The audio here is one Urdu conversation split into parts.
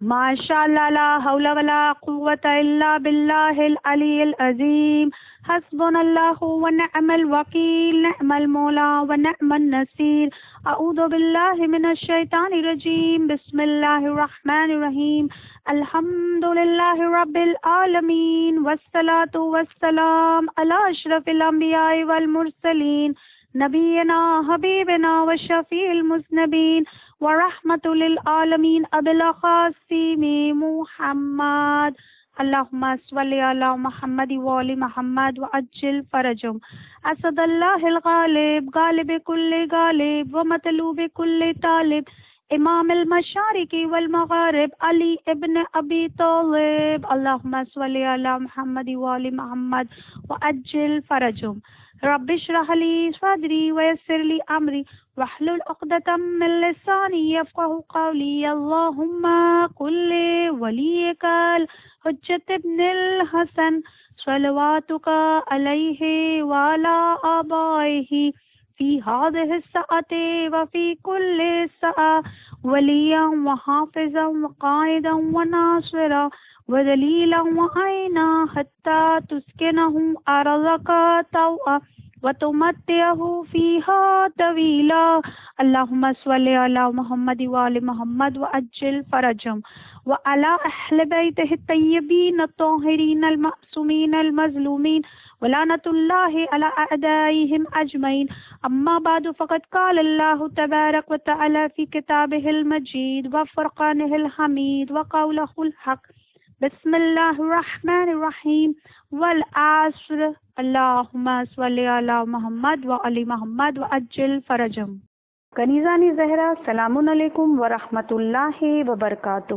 ماشاء اللہ لا حول ولا قوة الا باللہ العلی العظیم. حسبنا اللہ ونعم الوکیل نعم المولا ونعم النصیر. اعوذ باللہ من الشیطان الرجیم. بسم اللہ الرحمن الرحیم. الحمد للہ رب العالمین والصلاة والسلام علی اشرف الانبیاء والمرسلین نبینا حبیبنا وشفیع المذنبین ورحمۃ للعالمین ابی القاسم محمد. اللہم صلی علی محمد وآل محمد وعجل فرجهم. اسد اللہ الغالب غالب کل غالب ومطلوب کل طالب. امام المشارق والمغارب علی ابن ابی طالب. اللہم صلی علی محمد وآل محمد وعجل فرجهم. رب اشرح لي صدري ويسر لي امري واحلل عقدة من لساني يفقهوا قولي. اللهم قل لوليك الحجة ابن الحسن صلواتك عليه وعلى آبائه في هذه الساعة وفي كل ساعة وليا وحافظا وقائدا وناصرا ودلیلا وعینا حتی تسکنہ ارضک طوعا وتمتعہ فیہا طویلا. اللہم صلی علی محمد وآل محمد وعجل فرجهم وعلی اہل بیتہ الطیبین الطاہرین المعصومین المظلومین ولعنۃ اللہ علی اعدائهم اجمعین. اما بعد فقد قال اللہ تبارک وتعالی فی کتابہ المجید وفرقانہ الحمید وقولہ الحق. بسم اللہ الرحمن الرحیم. والعصر. اللہم صلی علی محمد وعلی محمد وعجل فرجهم. کنیزان زہرا سلام علیکم ورحمۃ اللہ وبرکاتہ.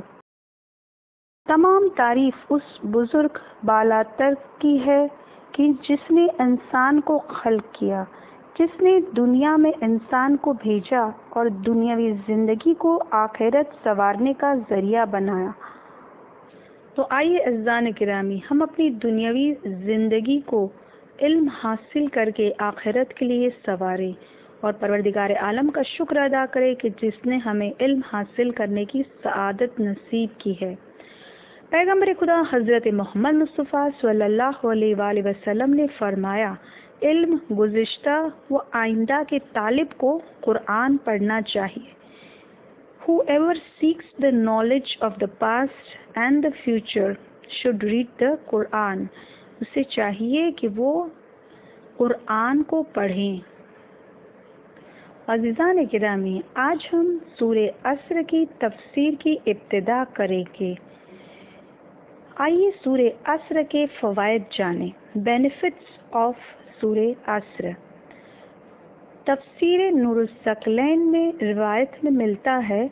تمام تعریف اس بزرگ بالاتر کی ہے کہ جس نے انسان کو خلق کیا، جس نے دنیا میں انسان کو بھیجا اور دنیاوی زندگی کو آخرت سنوارنے کا ذریعہ بنایا. تو آئیے عزیزان گرامی، ہم اپنی دنیاوی زندگی کو علم حاصل کر کے آخرت کے لیے سنواریں اور پروردگار عالم کا شکر ادا کریں کہ جس نے ہمیں علم حاصل کرنے کی سعادت نصیب کی ہے. پیغمبر خدا حضرت محمد مصطفیٰ صلی اللہ علیہ وآلہ وسلم نے فرمایا، علم گزشتہ و آئندہ کے طالب کو قرآن پڑھنا چاہیے. Whoever seeks the knowledge of the past and the future should read the Quran. اسے چاہیے کہ وہ قرآن کو پڑھیں. عزیزان گرامی، آج ہم سورہ عصر کی تفسیر کی ابتدا کریں گے. آئیے سورہ عصر کے فوائد جانیں. بینیفٹس آف سورہ عصر. تفسیر نور الثقلین میں روایت میں ملتا ہے،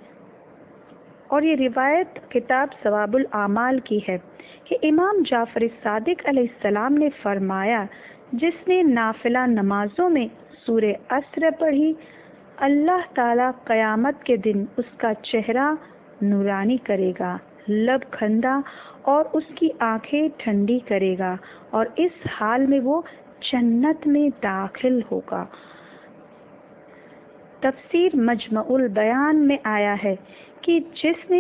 اور یہ روایت کتاب ثواب الاعمال کی ہے، کہ امام جعفر صادق علیہ السلام نے فرمایا، جس نے نافلہ نمازوں میں سورہ عصر پڑھی، اللہ تعالی قیامت کے دن اس کا چہرہ نورانی کرے گا، لب کھندا اور اس کی آنکھیں ٹھنڈی کرے گا، اور اس حال میں وہ جنت میں داخل ہوگا. تفسیر مجمع البیان میں آیا ہے کہ جس نے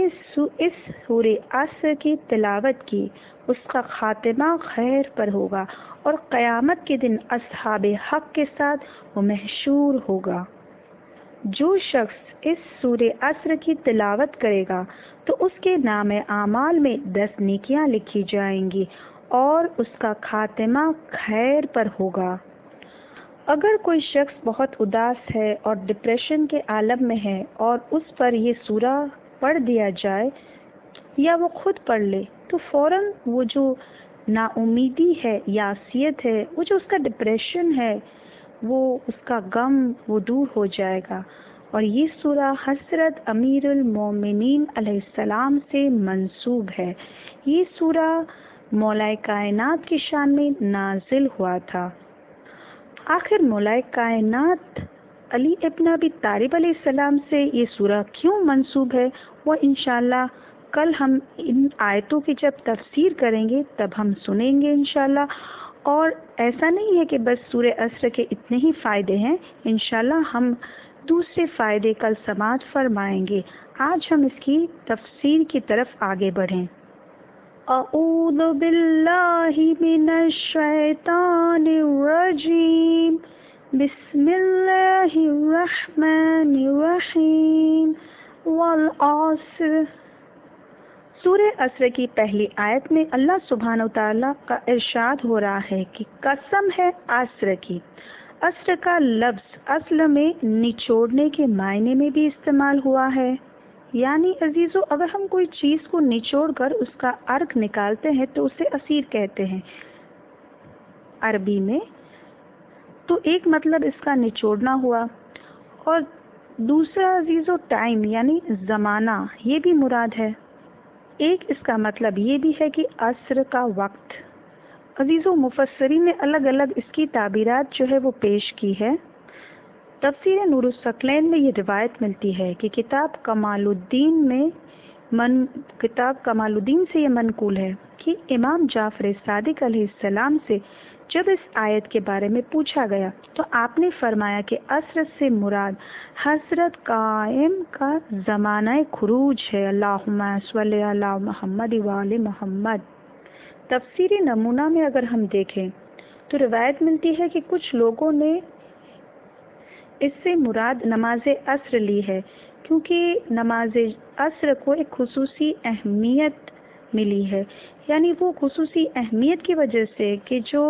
اس سورہ عصر کی تلاوت کی اس کا خاتمہ خیر پر ہوگا اور قیامت کے دن اصحاب حق کے ساتھ وہ محشور ہوگا. جو شخص اس سورہ عصر کی تلاوت کرے گا تو اس کے نام اعمال میں 10 نیکیاں لکھی جائیں گی اور اس کا خاتمہ خیر پر ہوگا. اگر کوئی شخص بہت اداس ہے اور ڈپریشن کے عالم میں ہے اور اس پر یہ سورہ پڑھ دیا جائے یا وہ خود پڑھ لے تو فوراً وہ جو نا امیدی ہے، یاسیت ہے، وہ جو اس کا ڈپریشن ہے، وہ اس کا غم وہ دور ہو جائے گا. اور یہ سورہ حضرت امیر المومنین علیہ السلام سے منسوب ہے. یہ سورہ مولا کائنات کی شان میں نازل ہوا تھا. آخر مولا کائنات علی ابن ابی طالب علیہ السلام سے یہ سورہ کیوں منسوب ہے، وہ انشاءاللہ کل ہم ان آیتوں کی جب تفسیر کریں گے تب ہم سنیں گے انشاءاللہ. اور ایسا نہیں ہے کہ بس سورہ عصر کے اتنے ہی فائدے ہیں، انشاءاللہ ہم دوسرے فائدے کل سماعت فرمائیں گے۔ آج ہم اس کی تفسیر کی طرف آگے بڑھیں۔ اعوذ باللہ من الشیطان الرجیم، بسم اللہ الرحمن الرحیم، والعصر۔ سورہ عصر کی پہلی آیت میں اللہ سبحانہ و تعالیٰ کا ارشاد ہو رہا ہے کہ قسم ہے عصر کی۔ عصر کا لفظ اصل میں نچوڑنے کے معنی میں بھی استعمال ہوا ہے، یعنی عزیزو اگر ہم کوئی چیز کو نچوڑ کر اس کا عرق نکالتے ہیں تو اسے عصیر کہتے ہیں عربی میں۔ تو ایک مطلب اس کا نچوڑنا ہوا، اور دوسرا عزیزو ٹائم یعنی زمانہ، یہ بھی مراد ہے۔ ایک اس کا مطلب یہ بھی ہے کہ عصر کا وقت۔ عزیزو مفسرین نے الگ الگ اس کی تعبیرات جو ہے وہ پیش کی ہے۔ تفسیر نور الثقلین میں یہ روایت ملتی ہے کہ کتاب کمال الدین سے یہ منقول ہے کہ امام جعفر صادق علیہ السلام سے جب اس آیت کے بارے میں پوچھا گیا تو آپ نے فرمایا کہ عصر سے مراد حضرت قائم کا زمانہ خروج ہے۔ اللہم صلی علی محمد وآل محمد۔ تفسیری نمونہ میں اگر ہم دیکھیں تو روایت ملتی ہے کہ کچھ لوگوں نے اس سے مراد نماز عصر لی ہے، کیونکہ نماز عصر کو ایک خصوصی اہمیت ملی ہے، یعنی وہ خصوصی اہمیت کی وجہ سے کہ جو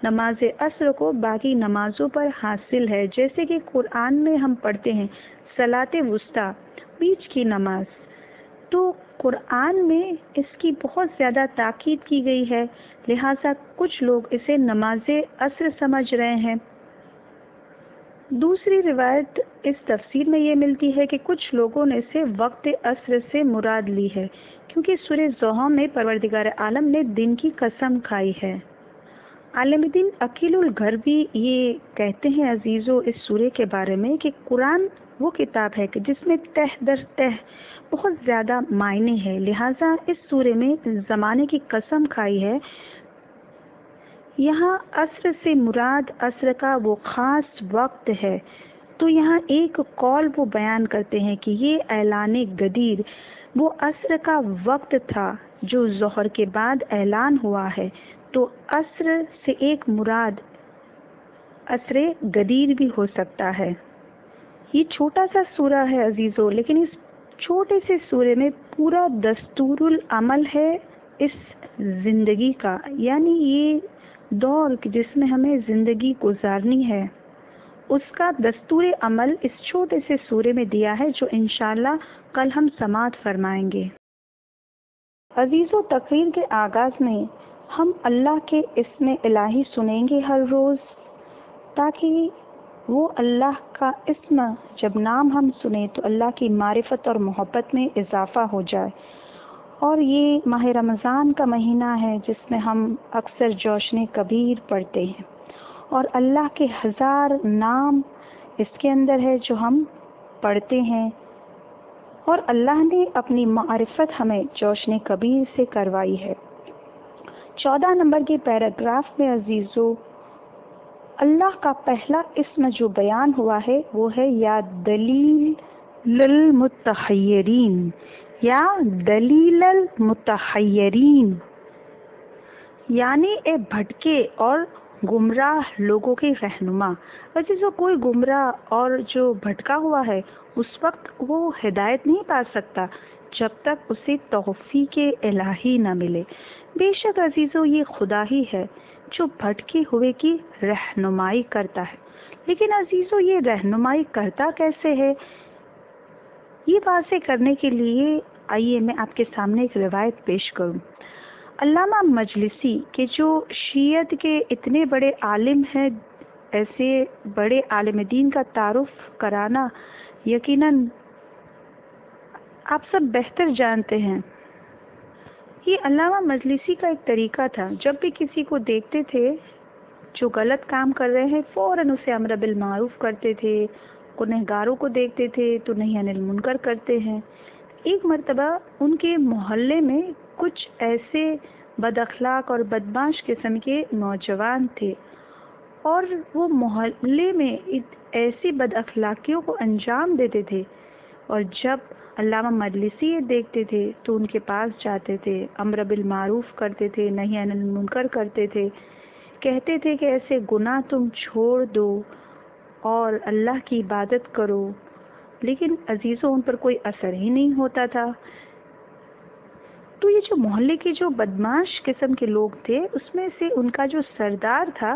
نماز عصر کو باقی نمازوں پر حاصل ہے، جیسے کہ قرآن میں ہم پڑھتے ہیں صلاۃ وسطیٰ، بیچ کی نماز، تو قرآن میں اس کی بہت زیادہ تاکید کی گئی ہے، لہٰذا کچھ لوگ اسے نماز عصر سمجھ رہے ہیں۔ دوسری روایت اس تفسیر میں یہ ملتی ہے کہ کچھ لوگوں نے اسے وقت عصر سے مراد لی ہے، کیونکہ سورہ ضحیٰ میں پروردگار عالم نے دن کی قسم کھائی ہے۔ عالم دین عقیل الغربی یہ کہتے ہیں عزیزو اس سورے کے بارے میں کہ قرآن وہ کتاب ہے کہ جس میں تہ در تہ بہت زیادہ معنی ہے، لہٰذا اس سورے میں زمانے کی قسم کھائی ہے۔ یہاں عصر سے مراد عصر کا وہ خاص وقت ہے، تو یہاں ایک قول وہ بیان کرتے ہیں کہ یہ اعلان غدیر وہ عصر کا وقت تھا جو ظہر کے بعد اعلان ہوا ہے، تو عصر سے ایک مراد عصر غدیر بھی ہو سکتا ہے۔ یہ چھوٹا سا سورہ ہے عزیزو، لیکن اس چھوٹے سے سورے میں پورا دستور العمل ہے اس زندگی کا، یعنی یہ دور جس میں ہمیں زندگی گزارنی ہے اس کا دستور عمل اس چھوٹے سے سورے میں دیا ہے، جو انشاءاللہ کل ہم سماعت فرمائیں گے۔ عزیزو تقریر کے آغاز میں ہم اللہ کے اسم الہی سنیں گے ہر روز، تاکہ وہ اللہ کا اسم جب نام ہم سنیں تو اللہ کی معرفت اور محبت میں اضافہ ہو جائے۔ اور یہ ماہ رمضان کا مہینہ ہے جس میں ہم اکثر جوشن کبیر پڑھتے ہیں، اور اللہ کے 1000 نام اس کے اندر ہے جو ہم پڑھتے ہیں، اور اللہ نے اپنی معرفت ہمیں جوشن کبیر سے کروائی ہے۔ 14 نمبر کے پیراگراف میں عزیزو اللہ کا پہلا اسم جو بیان ہوا ہے وہ ہے یا دلیل للمتحیرین، یا دلیل المتحیرین، یعنی اے بھٹکے اور گمراہ لوگوں کے رہنما۔ عزیزو کوئی گمراہ اور جو بھٹکا ہوا ہے اس وقت وہ ہدایت نہیں پا سکتا جب تک اسے توفیق الہی نہ ملے۔ بے شک عزیزو یہ خدا ہی ہے جو بھٹکے ہوئے کی رہنمائی کرتا ہے، لیکن عزیزو یہ رہنمائی کرتا کیسے ہے؟ یہ واضح کرنے کے لیے آئیے میں آپ کے سامنے ایک روایت پیش کروں۔ علامہ مجلسی کے جو شیعت کے اتنے بڑے عالم ہیں، ایسے بڑے عالم دین کا تعارف کرانا یقیناً آپ سب بہتر جانتے ہیں۔ یہ علامہ مجلسی کا ایک طریقہ تھا، جب بھی کسی کو دیکھتے تھے جو غلط کام کر رہے ہیں فوراً اسے امر بالمعروف کرتے تھے، گنہگاروں کو دیکھتے تھے تو نہی عن المنکر کرتے ہیں۔ ایک مرتبہ ان کے محلے میں کچھ ایسے بد اخلاق اور بدمعاش قسم کے نوجوان تھے، اور وہ محلے میں ایسی بد اخلاقیوں کو انجام دیتے تھے، اور جب علامہ مجلسی یہ دیکھتے تھے تو ان کے پاس جاتے تھے، امر بالمعروف کرتے تھے، نہی عن المنکر کرتے تھے، کہتے تھے کہ ایسے گناہ تم چھوڑ دو اور اللہ کی عبادت کرو، لیکن عزیزوں ان پر کوئی اثر ہی نہیں ہوتا تھا۔ تو یہ جو محلے کے جو بدمعاش قسم کے لوگ تھے، اس میں سے ان کا جو سردار تھا،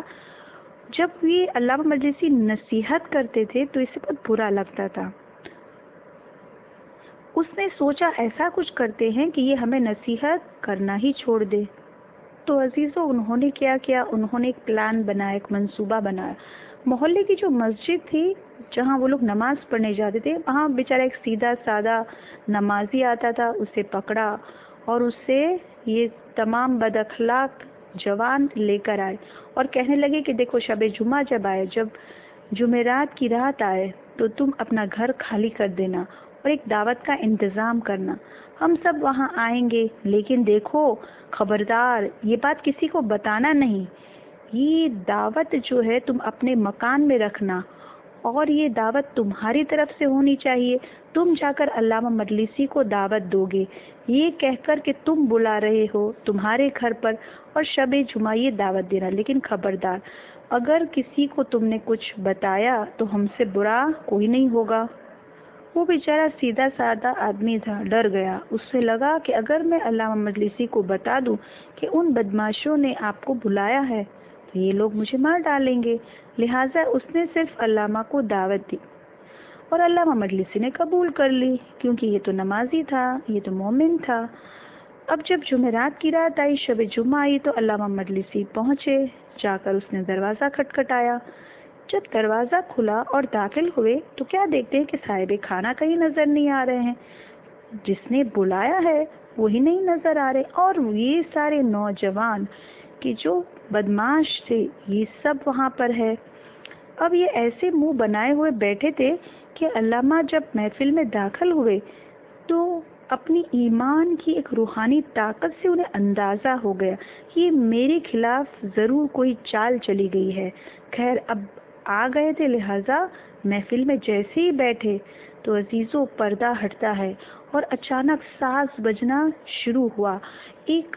جب یہ علامہ مجلسی نصیحت کرتے تھے تو اسے بہت برا لگتا تھا۔ اس نے سوچا ایسا کچھ کرتے ہیں کہ یہ ہمیں نصیحت کرنا ہی چھوڑ دے۔ تو عزیزوں انہوں نے کیا کیا، انہوں نے ایک پلان بنایا، ایک منصوبہ بنایا۔ محلے کی جو مسجد تھی جہاں وہ لوگ نماز پڑھنے جاتے تھے، وہاں بیچارہ ایک سیدھا سادہ نمازی آتا تھا، اسے پکڑا اور اس سے یہ تمام بد اخلاق جوان لے کر آئے اور کہنے لگے کہ دیکھو شب جمعہ جب آئے، جب جمعرات کی رات آئے تو تم اپنا گھر خالی کر دینا اور ایک دعوت کا انتظام کرنا، ہم سب وہاں آئیں گے، لیکن دیکھو خبردار یہ بات کسی کو بتانا نہیں، یہ دعوت جو ہے تم اپنے مکان میں رکھنا اور یہ دعوت تمہاری طرف سے ہونی چاہیے، تم جا کر علامہ مجلسی کو دعوت دو گے یہ کہہ کر کہ تم بلا رہے ہو تمہارے گھر پر اور شب جمعہ یہ دعوت دینا، لیکن خبردار اگر کسی کو تم نے کچھ بتایا تو ہم سے برا کوئی نہیں ہوگا۔ وہ بیچارہ سیدھا سادہ آدمی تھا، ڈر گیا، اس سے لگا کہ اگر میں علامہ مجلسی کو بتا دوں کہ ان بدمعاشوں نے آپ کو بلایا ہے تو یہ لوگ مجھے مار ڈالیں گے، لہٰذا اس نے صرف علامہ کو دعوت دی اور علامہ مجلسی نے قبول کر لی، کیونکہ یہ تو نمازی تھا، یہ تو مومن تھا۔ اب جب جمعرات کی رات آئی، شب جمعہ آئی تو علامہ مجلسی پہنچے، جا کر اس نے دروازہ کھٹکھٹایا۔ جب دروازہ کھلا اور داخل ہوئے تو کیا دیکھتے ہیں کہ صاحب خانہ کہیں نظر نہیں آ رہے ہیں، جس نے بلایا ہے وہی نہیں نظر آ رہے، اور یہ سارے نوجوان کہ جو بدمعاش تھے یہ سب وہاں پر ہے۔ اب یہ ایسے منہ بنائے ہوئے بیٹھے تھے کہ علامہ جب محفل میں داخل ہوئے تو اپنی ایمان کی ایک روحانی طاقت سے انہیں اندازہ ہو گیا کہ یہ میرے خلاف ضرور کوئی چال چلی گئی ہے۔ خیر اب آ گئے تھے، لہٰذا محفل میں جیسے ہی بیٹھے تو عزیزوں پردہ ہٹتا ہے اور اچانک ساز بجنا شروع ہوا۔ ایک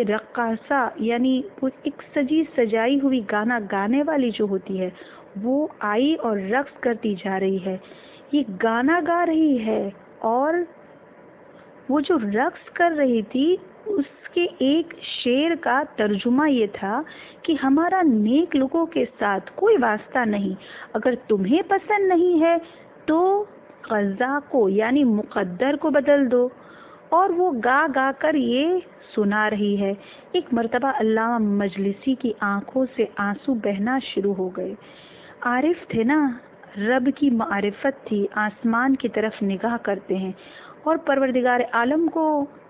رقاصہ یعنی ایک سجی سجائی ہوئی گانا گانے والی جو ہوتی ہے وہ آئی اور رقص کرتی جا رہی ہے، یہ گانا گا رہی ہے اور وہ جو رقص کر رہی تھی اس کے ایک شعر کا ترجمہ یہ تھا کہ ہمارا نیک لوگوں کے ساتھ کوئی واسطہ نہیں، اگر تمہیں پسند نہیں ہے تو قضا کو یعنی مقدر کو بدل دو، اور وہ گا گا کر یہ سنا رہی ہے۔ ایک مرتبہ علامہ مجلسی کی آنکھوں سے آنسو بہنا شروع ہو گئے۔ عارف تھے نا، رب کی معرفت تھی، آسمان کی طرف نگاہ کرتے ہیں، اور پروردگار عالم کو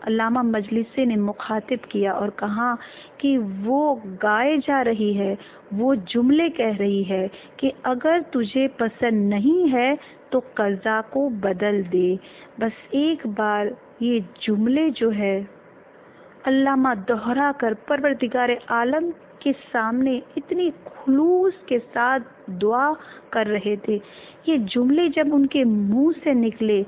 علامہ مجلسی نے مخاطب کیا اور کہا کہ وہ گائے جا رہی ہے، وہ جملے کہہ رہی ہے کہ اگر تجھے پسند نہیں ہے تو قضا کو بدل دے۔ بس ایک بار یہ جملے جو ہے علامہ دہرا کر پروردگار عالم کے سامنے اتنی خلوص کے ساتھ دعا کر رہے تھے، یہ جملے جب ان کے منہ سے نکلے،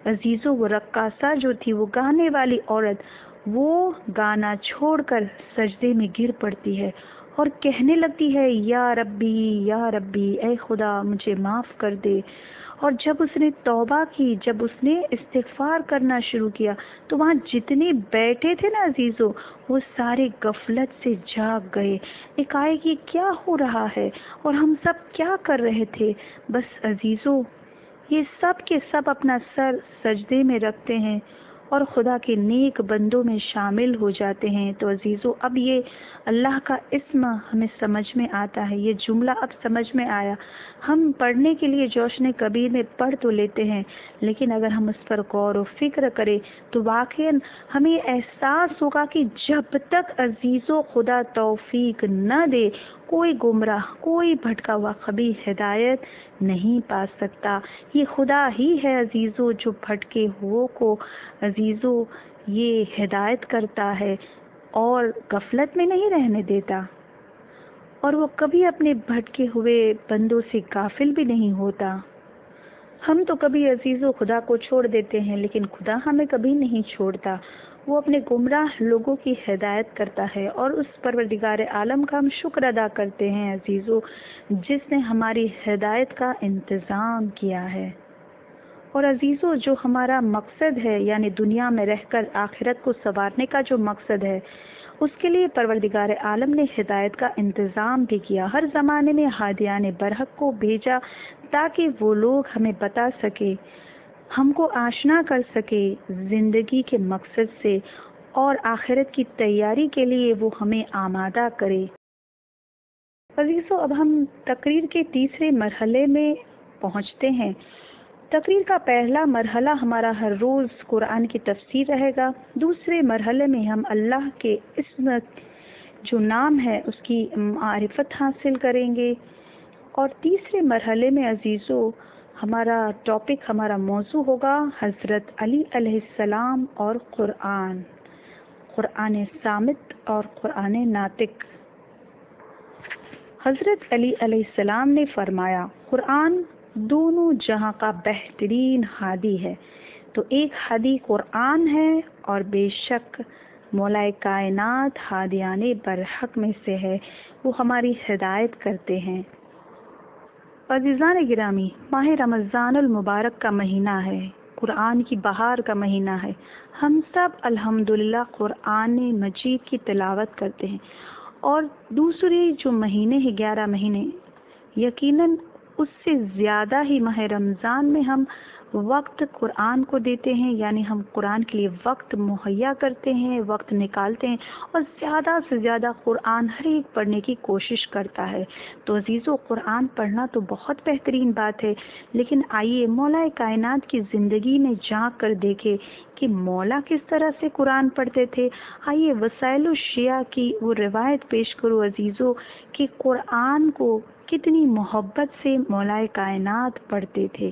عزیزوں وہ رقاصہ جو تھی، وہ گانے والی عورت، وہ گانا چھوڑ کر سجدے میں گر پڑتی ہے اور کہنے لگتی ہے یا ربی اے خدا مجھے معاف کر دے۔ اور جب اس نے توبہ کی، جب اس نے استغفار کرنا شروع کیا تو وہاں جتنے بیٹھے تھے نا عزیزوں وہ سارے غفلت سے جاگ گئے، ایک آئے کہ کیا ہو رہا ہے اور ہم سب کیا کر رہے تھے۔ بس عزیزوں یہ سب کے سب اپنا سر سجدے میں رکھتے ہیں اور خدا کے نیک بندوں میں شامل ہو جاتے ہیں۔ تو عزیزوں اب یہ اللہ کا اسم ہمیں سمجھ میں آتا ہے، یہ جملہ اب سمجھ میں آیا۔ ہم پڑھنے کے لیے جوشن کبیر میں پڑھ تو لیتے ہیں، لیکن اگر ہم اس پر غور و فکر کریں تو واقعاً ہمیں احساس ہوگا کہ جب تک عزیزوں خدا توفیق نہ دے کوئی گمراہ، کوئی بھٹکا ہوا کبھی ہدایت نہیں پا سکتا۔ یہ خدا ہی ہے عزیزوں جو بھٹکے ہوئے کو عزیزوں یہ ہدایت کرتا ہے اور غفلت میں نہیں رہنے دیتا۔ اور وہ کبھی اپنے بھٹکے ہوئے بندوں سے غافل بھی نہیں ہوتا۔ ہم تو کبھی عزیز و خدا کو چھوڑ دیتے ہیں، لیکن خدا ہمیں کبھی نہیں چھوڑتا۔ وہ اپنے گمراہ لوگوں کی ہدایت کرتا ہے، اور اس پروردگار عالم کا ہم شکر ادا کرتے ہیں عزیزو، جس نے ہماری ہدایت کا انتظام کیا ہے۔ اور عزیزو، جو ہمارا مقصد ہے، یعنی دنیا میں رہ کر آخرت کو سنوارنے کا جو مقصد ہے، اس کے لیے پروردگار عالم نے ہدایت کا انتظام بھی کیا۔ ہر زمانے میں ہادیان برحق کو بھیجا تاکہ وہ لوگ ہمیں بتا سکے، ہم کو آشنا کر سکے زندگی کے مقصد سے، اور آخرت کی تیاری کے لیے وہ ہمیں آمادہ کرے۔ عزیزو، اب ہم تقریر کے تیسرے مرحلے میں پہنچتے ہیں۔ تقریر کا پہلا مرحلہ ہمارا ہر روز قرآن کی تفسیر رہے گا۔ دوسرے مرحلے میں ہم اللہ کے اسم جو نام ہے اس کی معرفت حاصل کریں گے، اور تیسرے مرحلے میں عزیزو ہمارا ٹاپک، ہمارا موضوع ہوگا حضرت علی علیہ السلام اور قرآن، قرآن صامت اور قرآن ناطق۔ حضرت علی علیہ السلام نے فرمایا، قرآن دونوں جہاں کا بہترین ہادی ہے۔ تو ایک ہادی قرآن ہے، اور بے شک مولا کائنات ہادیان برحق میں سے ہے، وہ ہماری ہدایت کرتے ہیں۔ عزیزان گرامی، ماہ رمضان المبارک کا مہینہ ہے، قرآن کی بہار کا مہینہ ہے۔ ہم سب الحمدللہ قرآن مجید کی تلاوت کرتے ہیں، اور دوسرے جو مہینے ہیں 11 مہینے، یقیناً اس سے زیادہ ہی ماہ رمضان میں ہم وقت قرآن کو دیتے ہیں، یعنی ہم قرآن کے لیے وقت مہیا کرتے ہیں، وقت نکالتے ہیں، اور زیادہ سے زیادہ قرآن ہر ایک پڑھنے کی کوشش کرتا ہے۔ تو عزیزو، قرآن پڑھنا تو بہت بہترین بات ہے، لیکن آئیے مولا کائنات کی زندگی میں جھانک کر دیکھیں کہ مولا کس طرح سے قرآن پڑھتے تھے۔ آئیے وسائل الشیعہ کی وہ روایت پیش کرو عزیزو کہ قرآن کو کتنی محبت سے مولا کائنات پڑھتے تھے۔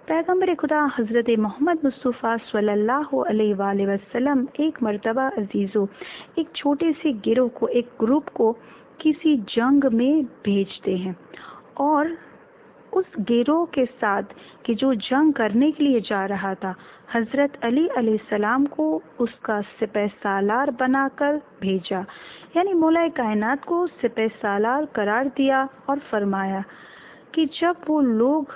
پیغمبر خدا حضرت محمد مصطفیٰ صلی اللہ علیہ وآلہ وسلم ایک مرتبہ عزیزو ایک چھوٹے سے گروہ کو، ایک گروپ کو کسی جنگ میں بھیجتے ہیں، اور اس گروہ کے ساتھ کہ جو جنگ کرنے کے لیے جا رہا تھا، حضرت علی علیہ السلام کو اس کا سپہ سالار بنا کر بھیجا، یعنی مولا کائنات کو سپہ سالار قرار دیا، اور فرمایا کہ جب وہ لوگ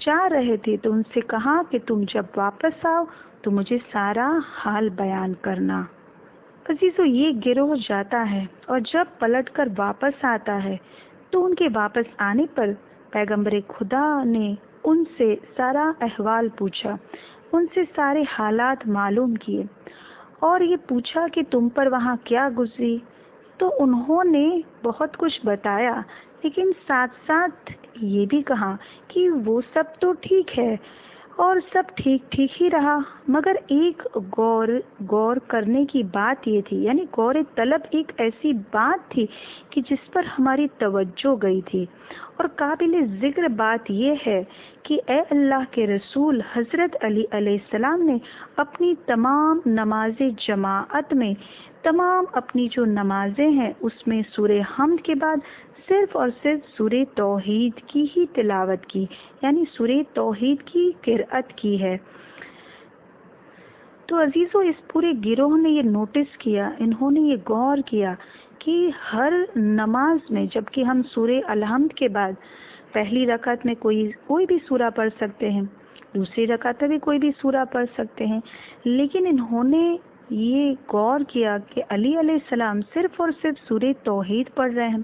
جا رہے تھے تو ان سے کہا کہ تم جب واپس آؤ تو مجھے سارا حال بیان کرنا۔ عزیزو، یہ گروہ جاتا ہے، اور جب پلٹ کر واپس آتا ہے تو ان کے واپس آنے پر پیغمبر خدا نے ان سے سارا احوال پوچھا، ان سے سارے حالات معلوم کیے، اور یہ پوچھا کہ تم پر وہاں کیا گزری، تو انہوں نے بہت کچھ بتایا، لیکن ساتھ ساتھ یہ بھی کہا کہ وہ سب تو ٹھیک ہے اور سب ٹھیک ٹھیک ہی رہا، مگر ایک غور کرنے کی بات یہ تھی، یعنی غور طلب ایک ایسی بات تھی کہ جس پر ہماری توجہ گئی تھی۔ اور قابل ذکر بات یہ ہے کہ اے اللہ کے رسول، حضرت علی علیہ السلام نے اپنی تمام نماز جماعت میں، تمام اپنی جو نمازیں ہیں اس میں سورہ حمد کے بعد صرف اور صرف سورہ توحید کی ہی تلاوت کی، یعنی سورہ توحید کی قرأت کی ہے۔ تو عزیزو، اس پورے گروہ نے یہ نوٹس کیا، انہوں نے یہ غور کیا کہ ہر نماز میں، جبکہ ہم سورہ الحمد کے بعد پہلی رکعت میں کوئی بھی سورہ پڑھ سکتے ہیں، دوسری رکعت میں بھی کوئی بھی سورہ پڑھ سکتے ہیں، لیکن انہوں نے یہ غور کیا کہ علی علیہ السلام صرف اور صرف سورہ توحید پڑھ رہے ہیں۔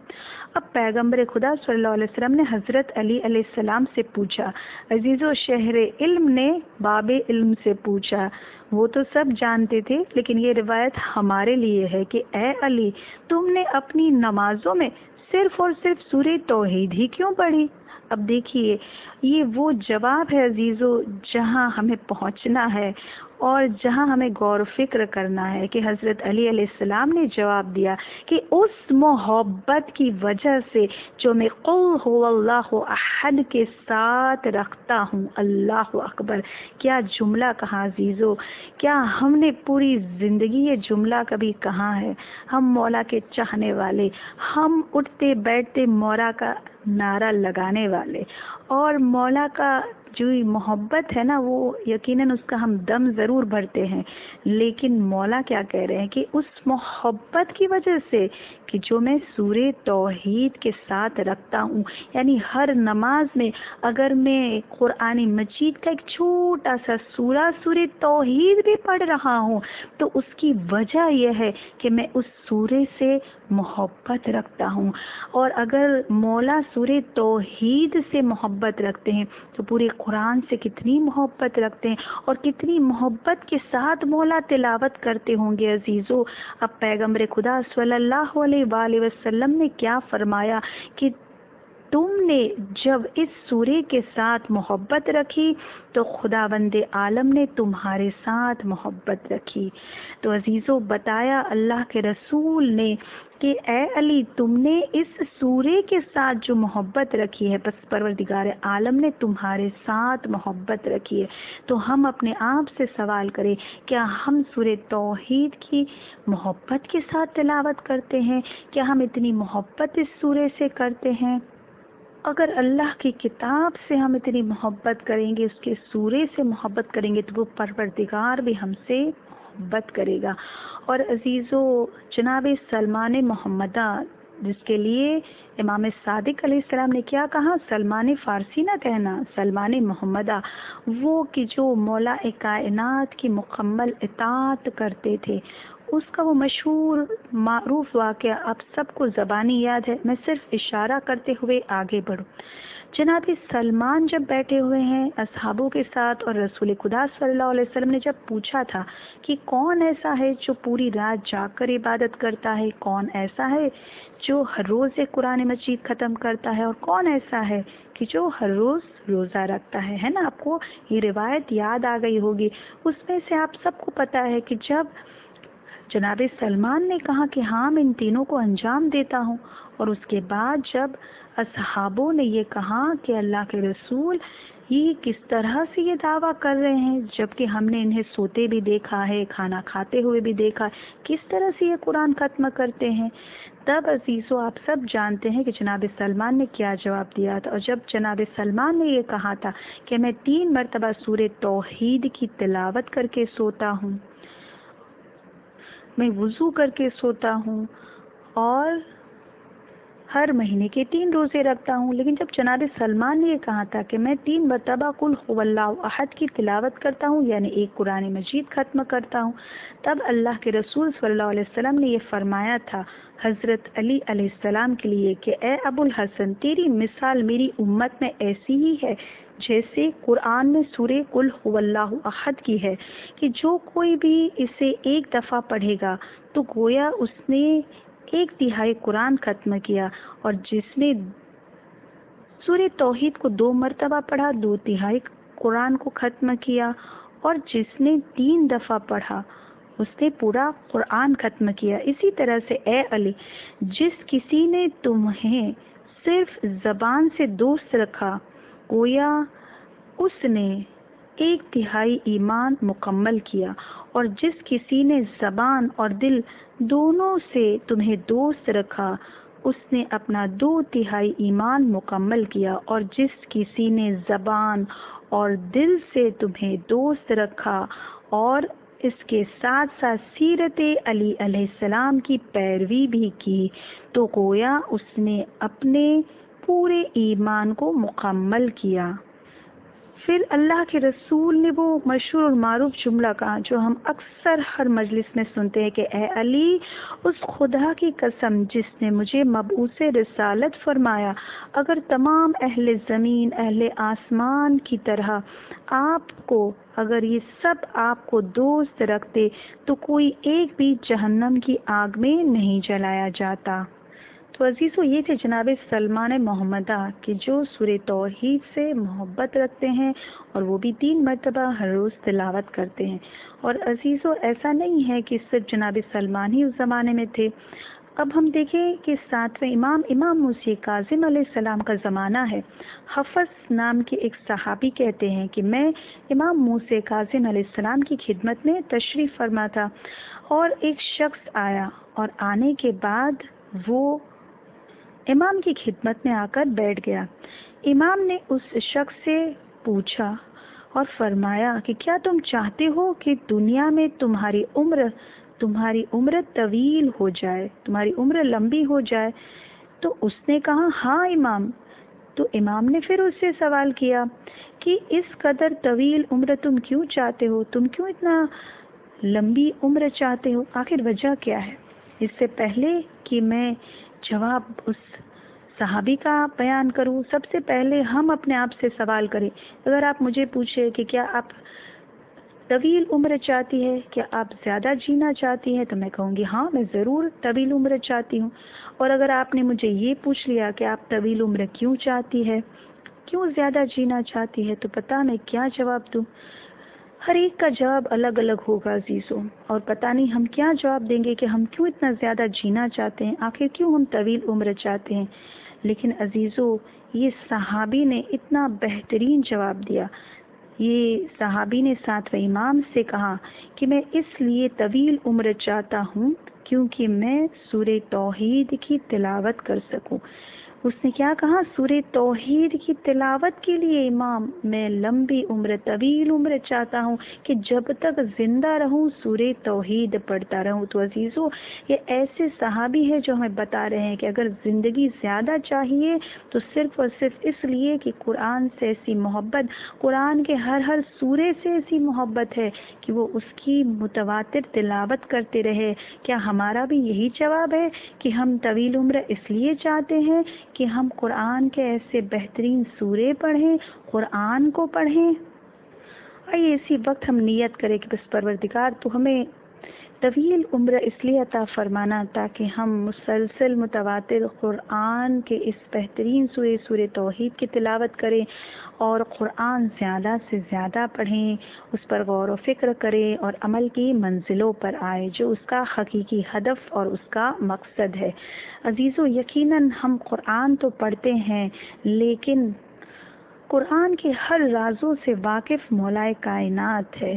اب پیغمبر خدا صلی اللہ علیہ وسلم نے حضرت علی علیہ السلام سے پوچھا، عزیزو، شہر علم نے باب علم سے پوچھا، وہ تو سب جانتے تھے، لیکن یہ روایت ہمارے لیے ہے کہ اے علی، تم نے اپنی نمازوں میں صرف اور صرف سورہ توحید ہی کیوں پڑھی؟ اب دیکھیے، یہ وہ جواب ہے عزیزو جہاں ہمیں پہنچنا ہے، اور جہاں ہمیں غور و فکر کرنا ہے کہ حضرت علی علیہ السلام نے جواب دیا کہ اس محبت کی وجہ سے جو میں قل هو اللہ احد کے ساتھ رکھتا ہوں. اللہ اکبر، کیا جملہ کہا عزیزو. کیا ہم نے پوری زندگی یہ جملہ کبھی کہا ہے؟ ہم مولا کے چاہنے والے، ہم اٹھتے بیٹھتے مولا کا نعرہ لگانے والے، اور مولا کا جو محبت ہے نا وہ یقیناً اس کا ہم دم ضرور بھرتے ہیں، لیکن مولا کیا کہہ رہے ہیں کہ اس محبت کی وجہ سے کہ جو میں سورہ توحید کے ساتھ رکھتا ہوں، یعنی ہر نماز میں اگر میں قرآن مجید کا ایک چھوٹا سا سورہ توحید بھی پڑھ رہا ہوں تو اس کی وجہ یہ ہے کہ میں اس سورے سے محبت رکھتا ہوں. اور اگر مولا سورہ توحید سے محبت رکھتے ہیں تو پورے قرآن سے کتنی محبت رکھتے ہیں اور کتنی محبت کے ساتھ مولا تلاوت کرتے ہوں گے عزیزو. اب پیغمبر خدا صلی اللہ علیہ وآلہ وسلم نے کیا فرمایا کہ تم نے جب اس سورے کے ساتھ محبت رکھی تو خداوند عالم نے تمہارے ساتھ محبت رکھی. تو عزیزو بتایا اللہ کے رسول نے کہ اے علی تم نے اس سورے کے ساتھ جو محبت رکھی ہے بس پروردگار عالم نے تمہارے ساتھ محبت رکھی ہے. تو ہم اپنے آپ سے سوال کریں، کیا ہم سورہ توحید کی محبت کے ساتھ تلاوت کرتے ہیں؟ کیا ہم اتنی محبت اس سورے سے کرتے ہیں؟ اگر اللہ کی کتاب سے ہم اتنی محبت کریں گے، اس کے سورے سے محبت کریں گے تو وہ پروردگار بھی ہم سے محبت کرے گا. اور عزیزو جناب سلمان محمدہ، جس کے لیے امام صادق علیہ السلام نے کیا کہا، سلمان فارسی نہ کہنا، سلمان محمدہ، وہ کہ جو مولا کائنات کی مکمل اطاعت کرتے تھے. اس کا وہ مشہور معروف واقعہ آپ سب کو زبانی یاد ہے، میں صرف اشارہ کرتے ہوئے آگے بڑھوں. جناب سلمان جب بیٹھے ہوئے ہیں اصحابوں کے ساتھ اور رسول خدا صلی اللہ علیہ وسلم نے جب پوچھا تھا کہ کون ایسا ہے جو پوری رات جاگ کر عبادت کرتا ہے، کون ایسا ہے جو ہر روز ایک قرآن مجید ختم کرتا ہے، اور کون ایسا ہے کہ جو ہر روز روزہ رکھتا ہے نا. آپ کو یہ روایت یاد آ گئی ہوگی. اس میں سے آپ سب کو پتا ہے کہ جب جناب سلمان نے کہا کہ ہاں میں ان تینوں کو انجام دیتا ہوں، اور اس کے بعد جب اصحابوں نے یہ کہا کہ اللہ کے رسول یہ کس طرح سے یہ دعویٰ کر رہے ہیں جبکہ ہم نے انہیں سوتے بھی دیکھا ہے، کھانا کھاتے ہوئے بھی دیکھا، کس طرح سے یہ قرآن ختم کرتے ہیں، تب عزیزو آپ سب جانتے ہیں کہ جناب سلمان نے کیا جواب دیا تھا. اور جب جناب سلمان نے یہ کہا تھا کہ میں 3 مرتبہ سورہ توحید کی تلاوت کر کے سوتا ہوں، میں وضو کر کے سوتا ہوں، اور ہر مہینے کے 3 روزے رکھتا ہوں، لیکن جب جناب سلمان نے یہ کہا تھا کہ میں 3 مرتبہ قل هو اللہ احد کی تلاوت کرتا ہوں، یعنی ایک قرآن مجید ختم کرتا ہوں، تب اللہ کے رسول صلی اللہ علیہ وسلم نے یہ فرمایا تھا حضرت علی علیہ السلام کے لیے کہ اے ابو الحسن، تیری مثال میری امت میں ایسی ہی ہے جیسے قرآن میں سورہ قل هو اللہ احد کی ہے، کہ جو کوئی بھی اسے ایک دفعہ پڑھے گا تو گویا اس نے 1/3 قرآن ختم کیا، اور جس نے سورہ توحید کو 2 مرتبہ پڑھا 2/3 قرآن کو ختم کیا، اور جس نے 3 دفعہ پڑھا اس نے پورا قرآن ختم کیا. اسی طرح سے اے علی، جس کسی نے تمہیں صرف زبان سے دوست رکھا گویا اس نے 1/3 ایمان مکمل کیا، اور جس کسی نے زبان اور دل دونوں سے تمہیں دوست رکھا اس نے اپنا 2/3 ایمان مکمل کیا، اور جس کسی نے زبان اور دل سے تمہیں دوست رکھا اور اس کے ساتھ ساتھ سیرت علی علیہ السلام کی پیروی بھی کی تو گویا اس نے اپنے پورے ایمان کو مکمل کیا. پھر اللہ کے رسول نے وہ مشہور اور معروف جملہ کہا جو ہم اکثر ہر مجلس میں سنتے ہیں کہ اے علی، اس خدا کی قسم جس نے مجھے مبعوث رسالت فرمایا، اگر تمام اہل زمین اہل آسمان کی طرح آپ کو اگر یہ سب آپ کو دوست رکھتے تو کوئی ایک بھی جہنم کی آگ میں نہیں جلایا جاتا. تو عزیزو یہ تھے جناب سلمان محمدہ کہ جو سورہ توحید سے محبت رکھتے ہیں اور وہ بھی 3 مرتبہ ہر روز تلاوت کرتے ہیں. اور عزیزو ایسا نہیں ہے کہ صرف جناب سلمان ہی اس زمانے میں تھے. اب ہم دیکھیں کہ 7ویں امام موسی کاظم علیہ السلام کا زمانہ ہے. حفص نام کے ایک صحابی کہتے ہیں کہ میں امام موسی کاظم علیہ السلام کی خدمت میں تشریف فرما تھا اور ایک شخص آیا اور آنے کے بعد وہ امام کی خدمت میں آ کر بیٹھ گیا. امام نے اس شخص سے پوچھا اور فرمایا کہ کیا تم چاہتے ہو کہ دنیا میں تمہاری عمر طویل ہو جائے، تمہاری عمر لمبی ہو جائے؟ تو اس نے کہا ہاں امام. تو امام نے پھر اس سے سوال کیا کہ اس قدر طویل عمر تم کیوں چاہتے ہو، تم کیوں اتنا لمبی عمر چاہتے ہو، آخر وجہ کیا ہے؟ اس سے پہلے کہ میں جواب اس صحابی کا بیان کروں، سب سے پہلے ہم اپنے آپ سے سوال کریں. اگر آپ مجھے پوچھے کہ کیا آپ طویل عمر چاہتی ہے، کیا آپ زیادہ جینا چاہتی ہے، تو میں کہوں گی ہاں میں ضرور طویل عمر چاہتی ہوں. اور اگر آپ نے مجھے یہ پوچھ لیا کہ آپ طویل عمر کیوں چاہتی ہے، کیوں زیادہ جینا چاہتی ہے، تو پتہ میں کیا جواب دوں. ہر ایک کا جواب الگ الگ ہوگا عزیزوں، اور پتہ نہیں ہم کیا جواب دیں گے کہ ہم کیوں اتنا زیادہ جینا چاہتے ہیں، آخر کیوں ہم طویل عمر چاہتے ہیں. لیکن عزیزوں یہ صحابی نے اتنا بہترین جواب دیا. یہ صحابی نے 7ویں امام سے کہا کہ میں اس لیے طویل عمر چاہتا ہوں کیونکہ میں سورہ توحید کی تلاوت کر سکوں. اس نے کیا کہا؟ سورہ توحید کی تلاوت کے لیے امام میں لمبی عمر طویل عمر چاہتا ہوں کہ جب تک زندہ رہوں سورہ توحید پڑھتا رہوں. تو عزیزو یہ ایسے صحابی ہے جو ہمیں بتا رہے ہیں کہ اگر زندگی زیادہ چاہیے تو صرف اور صرف اس لیے کہ قرآن سے ایسی محبت، قرآن کے ہر سورے سے ایسی محبت ہے کہ وہ اس کی متواتر تلاوت کرتے رہے. کیا ہمارا بھی یہی جواب ہے کہ ہم طویل عمر اس لیے چاہتے ہیں کہ ہم قرآن کے ایسے بہترین سورے پڑھیں، قرآن کو پڑھیں؟ آئیے اسی وقت ہم نیت کریں کہ بس پروردگار تو ہمیں طویل عمر اس لیے عطا فرمانا تاکہ ہم مسلسل متواتر قرآن کے اس بہترین سورہ توحید کی تلاوت کریں اور قرآن زیادہ سے زیادہ پڑھیں، اس پر غور و فکر کریں اور عمل کی منزلوں پر آئے جو اس کا حقیقی ہدف اور اس کا مقصد ہے. عزیزو یقیناً ہم قرآن تو پڑھتے ہیں لیکن قرآن کے ہر رازوں سے واقف مولا کائنات ہے.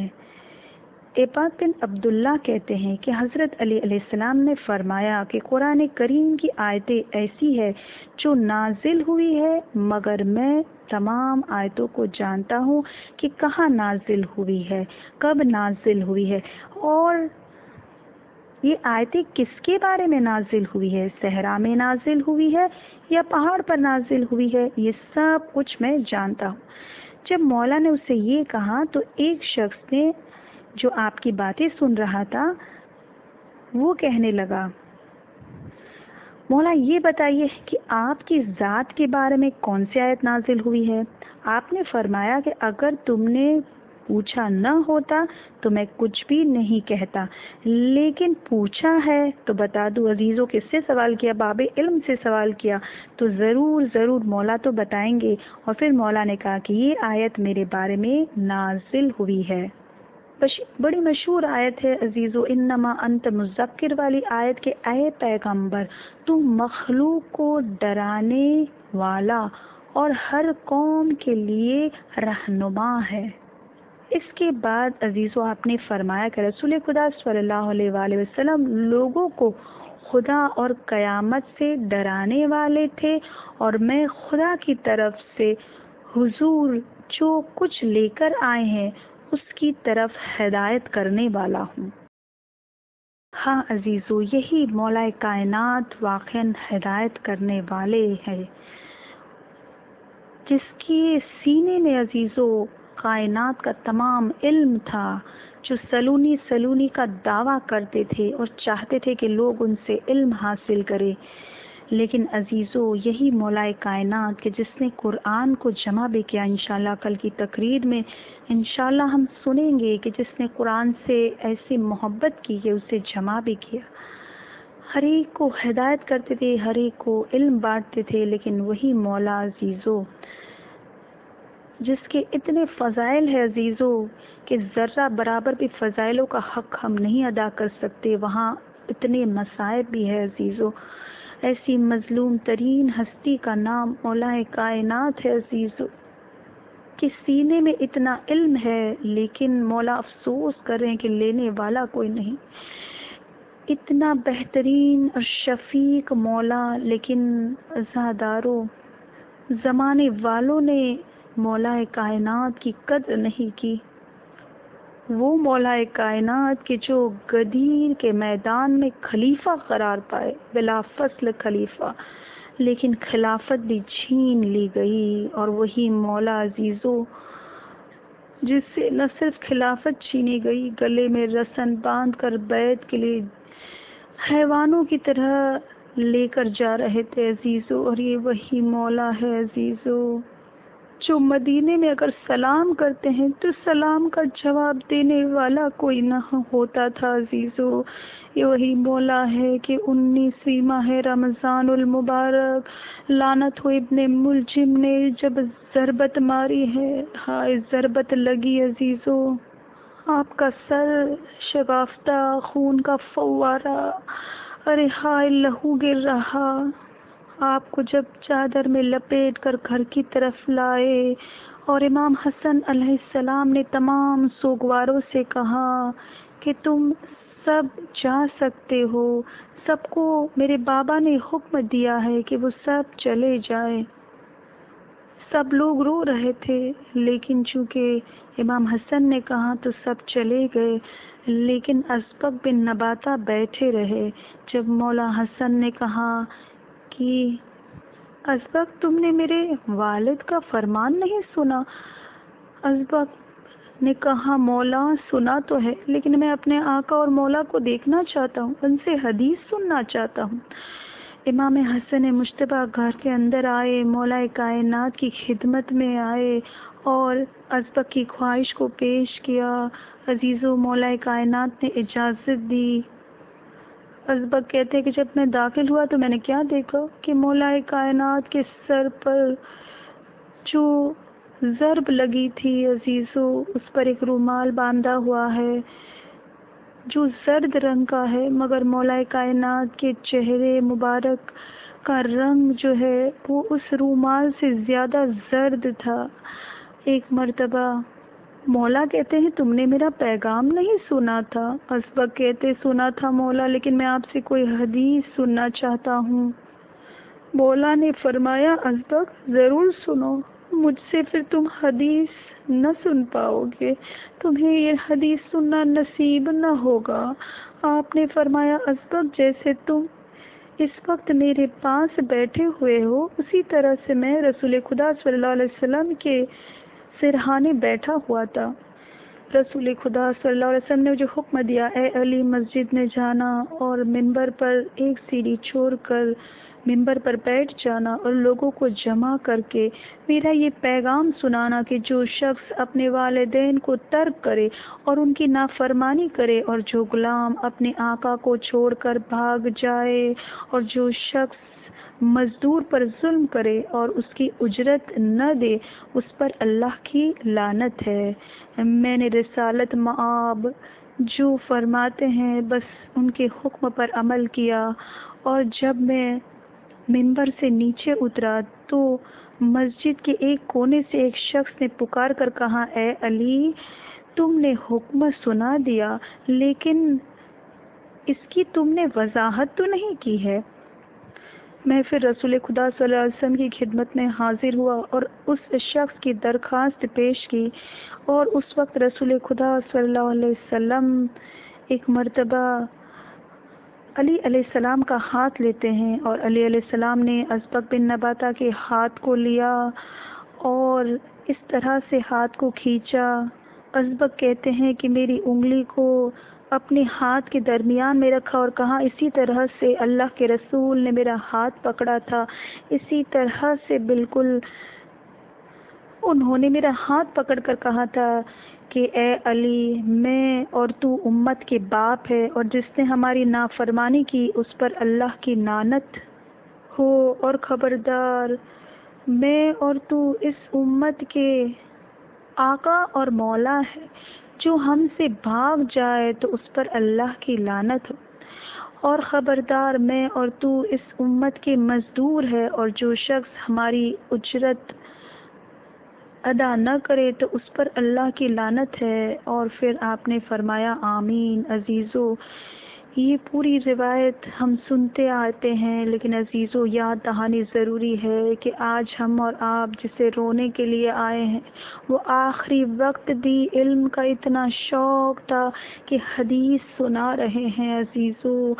عباد بن عبداللہ کہتے ہیں کہ حضرت علی علیہ السلام نے فرمایا کہ قرآن کریم کی آیتیں ایسی ہے جو نازل ہوئی ہے مگر میں تمام آیتوں کو جانتا ہوں کہ کہاں نازل ہوئی ہے، کب نازل ہوئی ہے، اور یہ آیتیں کس کے بارے میں نازل ہوئی ہے، صحرا میں نازل ہوئی ہے یا پہاڑ پر نازل ہوئی ہے، یہ سب کچھ میں جانتا ہوں. جب مولا نے اسے یہ کہا تو ایک شخص نے جو آپ کی باتیں سن رہا تھا وہ کہنے لگا مولا یہ بتائیے کہ آپ کی ذات کے بارے میں کون سی آیت نازل ہوئی ہے؟ آپ نے فرمایا کہ اگر تم نے پوچھا نہ ہوتا تو میں کچھ بھی نہیں کہتا، لیکن پوچھا ہے تو بتا دوں. عزیزوں کس سے سوال کیا؟ باب علم سے سوال کیا، تو ضرور مولا تو بتائیں گے. اور پھر مولا نے کہا کہ یہ آیت میرے بارے میں نازل ہوئی ہے. بڑی مشہور آیت ہے عزیزو، انما انت مذکر والی آیت کے اے پیغمبر تو مخلوق کو ڈرانے والا اور ہر قوم کے لیے رہنما ہے. اس کے بعد عزیزو آپ نے فرمایا کہ رسول خدا صلی اللہ علیہ وآلہ وسلم لوگوں کو خدا اور قیامت سے ڈرانے والے تھے اور میں خدا کی طرف سے حضور جو کچھ لے کر آئے ہیں اس کی طرف ہدایت کرنے والا ہوں. ہاں عزیزو یہی مولا کائنات واقعاً ہدایت کرنے والے ہیں جس کے سینے میں عزیزو کائنات کا تمام علم تھا، جو سلونی کا دعویٰ کرتے تھے اور چاہتے تھے کہ لوگ ان سے علم حاصل کریں. لیکن عزیزو یہی مولا کائنات کہ جس نے قرآن کو جمع بھی کیا، انشاءاللہ کل کی تقریر میں انشاءاللہ ہم سنیں گے کہ جس نے قرآن سے ایسی محبت کی کہ اسے جمع بھی کیا. ہر ایک کو ہدایت کرتے تھے، ہر ایک کو علم بانٹتے تھے، لیکن وہی مولا عزیزو جس کے اتنے فضائل ہے عزیزو کہ ذرہ برابر بھی فضائلوں کا حق ہم نہیں ادا کر سکتے، وہاں اتنے مصائب بھی ہے عزیزو. ایسی مظلوم ترین ہستی کا نام مولا کائنات ہے عزیزو، کہ سینے میں اتنا علم ہے لیکن مولا افسوس کر رہے ہیں کہ لینے والا کوئی نہیں. اتنا بہترین اور شفیق مولا، لیکن عزاداروں زمانے والوں نے مولا کائنات کی قدر نہیں کی. وہ مولا کائنات کے جو غدیر کے میدان میں خلیفہ قرار پائے، بلا فصل خلیفہ، لیکن خلافت بھی چھین لی گئی. اور وہی مولا عزیزو جس سے نہ صرف خلافت چھینی گئی، گلے میں رسن باندھ کر بیعت کے لیے حیوانوں کی طرح لے کر جا رہے تھے عزیزو. اور یہ وہی مولا ہے عزیزو جو مدینے میں اگر سلام کرتے ہیں تو سلام کا جواب دینے والا کوئی نہ ہوتا تھا عزیزو. یہ وہی مولا ہے کہ 19ویں ماہ رمضان المبارک لعنت ہو ابن ملجم نے جب ضربت ماری ہے، ہائے ضربت لگی عزیزو، آپ کا سر شگافتہ خون کا فوارہ، ارے ہائے لہو گر رہا. آپ کو جب چادر میں لپیٹ کر گھر کی طرف لائے اور امام حسن علیہ السلام نے تمام سوگواروں سے کہا کہ تم سب جا سکتے ہو، سب کو میرے بابا نے حکم دیا ہے کہ وہ سب چلے جائیں. سب لوگ رو رہے تھے، لیکن چونکہ امام حسن نے کہا تو سب چلے گئے. لیکن اسبق بن نباتہ بیٹھے رہے. جب مولا حسن نے کہا کہ اسبق تم نے میرے والد کا فرمان نہیں سنا، اسبق نے کہا مولا سنا تو ہے، لیکن میں اپنے آقا اور مولا کو دیکھنا چاہتا ہوں، ان سے حدیث سننا چاہتا ہوں. امام حسن مجتبیٰ گھر کے اندر آئے، مولا کائنات کی خدمت میں آئے اور اسبق کی خواہش کو پیش کیا. عزیزو مولا کائنات نے اجازت دی. اسبق کہتے ہیں کہ جب میں داخل ہوا تو میں نے کیا دیکھا کہ مولا کائنات کے سر پر جو ضرب لگی تھی عزیزو، اس پر ایک رومال باندھا ہوا ہے جو زرد رنگ کا ہے، مگر مولا کائنات کے چہرے مبارک کا رنگ جو ہے وہ اس رومال سے زیادہ زرد تھا. ایک مرتبہ مولا کہتے ہیں تم نے میرا پیغام نہیں سنا تھا. اسبق کہتے سنا تھا مولا، لیکن میں آپ سے کوئی حدیث سننا چاہتا ہوں. مولا نے فرمایا اسبق ضرور سنو، مجھ سے پھر تم حدیث نہ سن پاؤ گے، تمہیں یہ حدیث سننا نصیب نہ ہوگا. آپ نے فرمایا اسبق جیسے تم اس وقت میرے پاس بیٹھے ہوئے ہو، اسی طرح سے میں رسول خدا صلی اللہ علیہ وسلم کے سرہانے بیٹھا ہوا تھا. رسول خدا صلی اللہ علیہ وسلم نے جو حکم دیا، اے علی مسجد میں جانا اور منبر پر ایک سیڑھی چھوڑ کر منبر پر بیٹھ جانا اور لوگوں کو جمع کر کے میرا یہ پیغام سنانا کہ جو شخص اپنے والدین کو ترک کرے اور ان کی نافرمانی کرے، اور جو غلام اپنے آقا کو چھوڑ کر بھاگ جائے، اور جو شخص مزدور پر ظلم کرے اور اس کی اجرت نہ دے، اس پر اللہ کی لعنت ہے. میں نے رسالت مآب جو فرماتے ہیں بس ان کے حکم پر عمل کیا. اور جب میں منبر سے نیچے اترا تو مسجد کے ایک کونے سے ایک شخص نے پکار کر کہا، اے علی تم نے حکم سنا دیا، لیکن اس کی تم نے وضاحت تو نہیں کی ہے. میں پھر رسول خدا صلی اللہ علیہ وسلم کی خدمت میں حاضر ہوا اور اس شخص کی درخواست پیش کی. اور اس وقت رسول خدا صلی اللہ علیہ وسلم ایک مرتبہ علی علیہ السلام کا ہاتھ لیتے ہیں، اور علی علیہ السلام نے اسبق بن نباتہ کے ہاتھ کو لیا اور اس طرح سے ہاتھ کو کھینچا. اسبق کہتے ہیں کہ میری انگلی کو اپنے ہاتھ کے درمیان میں رکھا اور کہا اسی طرح سے اللہ کے رسول نے میرا ہاتھ پکڑا تھا، اسی طرح سے بالکل انہوں نے میرا ہاتھ پکڑ کر کہا تھا کہ کہ اے علی، میں اور تو امت کے باپ ہے، اور جس نے ہماری نافرمانی کی اس پر اللہ کی لعنت ہو، اور خبردار میں اور تو اس امت کے آقا اور مولا ہے، جو ہم سے بھاگ جائے تو اس پر اللہ کی لعنت ہو، اور خبردار میں اور تو اس امت کے مزدور ہے، اور جو شخص ہماری اجرت ادا نہ کرے تو اس پر اللہ کی لعنت ہے۔ اور پھر آپ نے فرمایا آمین۔ عزیزو، یہ پوری روایت ہم سنتے آتے ہیں، لیکن عزیزو یاد دہانی ضروری ہے کہ آج ہم اور آپ جسے رونے کے لیے آئے ہیں، وہ آخری وقت بھی علم کا اتنا شوق تھا کہ حدیث سنا رہے ہیں۔ عزیزو،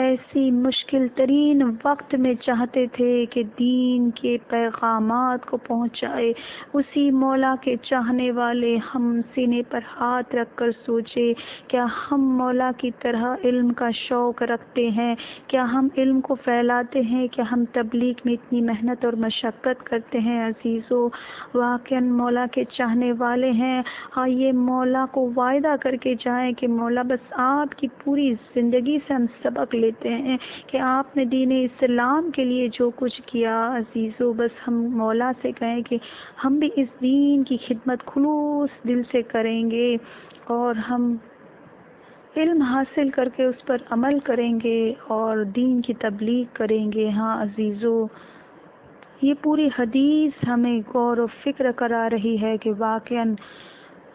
ایسی مشکل ترین وقت میں چاہتے تھے کہ دین کے پیغامات کو پہنچائے۔ اسی مولا کے چاہنے والے ہم سینے پر ہاتھ رکھ کر سوچے، کیا ہم مولا کی طرح علم کا شوق رکھتے ہیں؟ کیا ہم علم کو پھیلاتے ہیں؟ کیا ہم تبلیغ میں اتنی محنت اور مشقت کرتے ہیں؟ عزیزو، واقعاً مولا کے چاہنے والے ہیں، آئیے مولا کو وعدہ کر کے جائیں کہ مولا بس آپ کی پوری زندگی سے ہم سبق لیتے ہیں کہ آپ نے دین اسلام کے لیے جو کچھ کیا۔ عزیزو، بس ہم مولا سے کہیں کہ ہم بھی اس دین کی خدمت خلوص دل سے کریں گے، اور ہم علم حاصل کر کے اس پر عمل کریں گے اور دین کی تبلیغ کریں گے۔ ہاں عزیزو، یہ پوری حدیث ہمیں غور و فکر کرا رہی ہے کہ واقعاً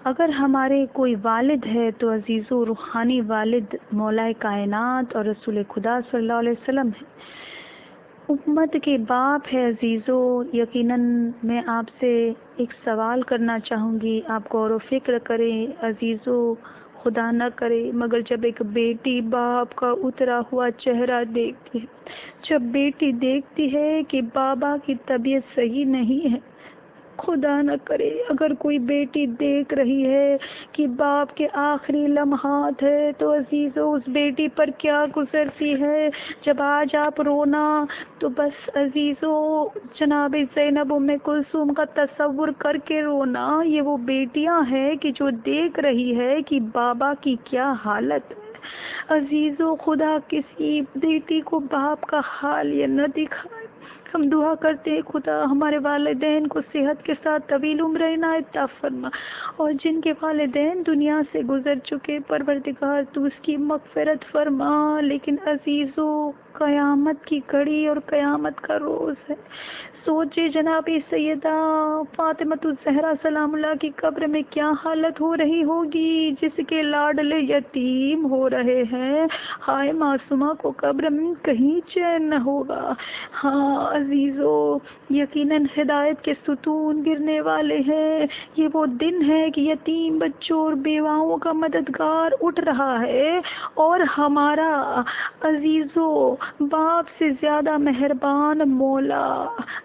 اگر ہمارے کوئی والد ہے تو عزیزو روحانی والد مولا کائنات اور رسول خدا صلی اللہ علیہ وسلم ہے، امت کے باپ ہے۔ عزیزو، یقیناً میں آپ سے ایک سوال کرنا چاہوں گی، آپ غور و فکر کریں۔ عزیزو، خدا نہ کرے مگر جب ایک بیٹی باپ کا اترا ہوا چہرہ دیکھتی ہے، جب بیٹی دیکھتی ہے کہ بابا کی طبیعت صحیح نہیں ہے، خدا نہ کرے اگر کوئی بیٹی دیکھ رہی ہے کہ باپ کے آخری لمحات ہے، تو عزیزو اس بیٹی پر کیا گزرتی ہے۔ جب آج آپ رونا تو بس عزیزو جناب زینب ام کلثوم کا تصور کر کے رونا، یہ وہ بیٹیاں ہیں کہ جو دیکھ رہی ہے کہ بابا کی کیا حالت ہے۔ عزیزو، خدا کسی بیٹی کو باپ کا حال یہ نہ دکھائے۔ ہم دعا کرتے ہیں خدا ہمارے والدین کو صحت کے ساتھ طویل عمر عنایت عطا فرما، اور جن کے والدین دنیا سے گزر چکے پروردگار تو اس کی مغفرت فرما۔ لیکن عزیزو، قیامت کی گھڑی اور قیامت کا روز ہے، سوچے جناب سیدہ فاطمۃ الزہرا سلام اللہ کی قبر میں کیا حالت ہو رہی ہوگی، جس کے لاڈلے یتیم ہو رہے ہیں۔ ہائے معصومہ کو قبر میں کہیں چین نہ ہوگا۔ ہاں عزیزو، یقیناً ہدایت کے ستون گرنے والے ہیں۔ یہ وہ دن ہے کہ یتیم بچوں اور بیواؤں کا مددگار اٹھ رہا ہے، اور ہمارا عزیزو باپ سے زیادہ مہربان مولا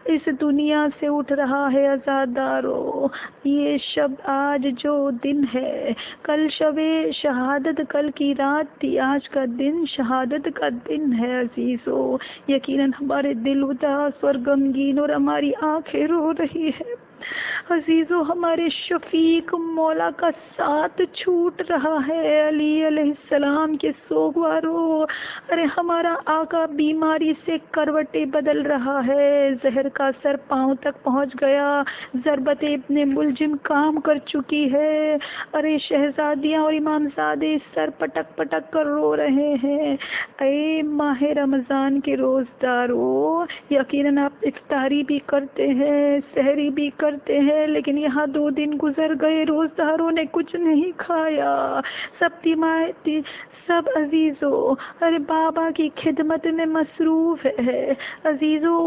اس دنیا سے اٹھ رہا ہے۔ عزادارو، یہ شب آج جو دن ہے، کل شب شہادت کل کی رات تھی، آج کا دن شہادت کا دن ہے۔ عزیزو، یقیناً ہمارے دل اداس اور غمگین اور ہماری آنکھیں رو رہی ہے۔ عزیزو، ہمارے شفیق مولا کا ساتھ چھوٹ رہا ہے۔ علی علیہ السلام کے سوگوارو، ارے ہمارا آقا بیماری سے کروٹیں بدل رہا ہے، زہر کا سر پاؤں تک پہنچ گیا، ضربت ابن ملجم کام کر چکی ہے، ارے شہزادیاں اور امامزادے سر پٹک پٹک کر رو رہے ہیں۔ اے ماہ رمضان کے روزدارو، یقیناً آپ افطاری بھی کرتے ہیں، سحری بھی کرتے ہیں، لیکن یہاں 2 دن گزر گئے، روزداروں نے کچھ نہیں کھایا، سب عزیزو ارے بابا کی خدمت میں مصروف ہے۔ عزیزو،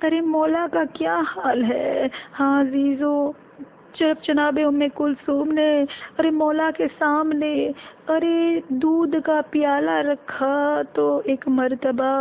ارے مولا کا کیا حال ہے؟ ہاں عزیزو، جب جناب ام کلثوم نے ارے مولا کے سامنے ارے دودھ کا پیالہ رکھا تو ایک مرتبہ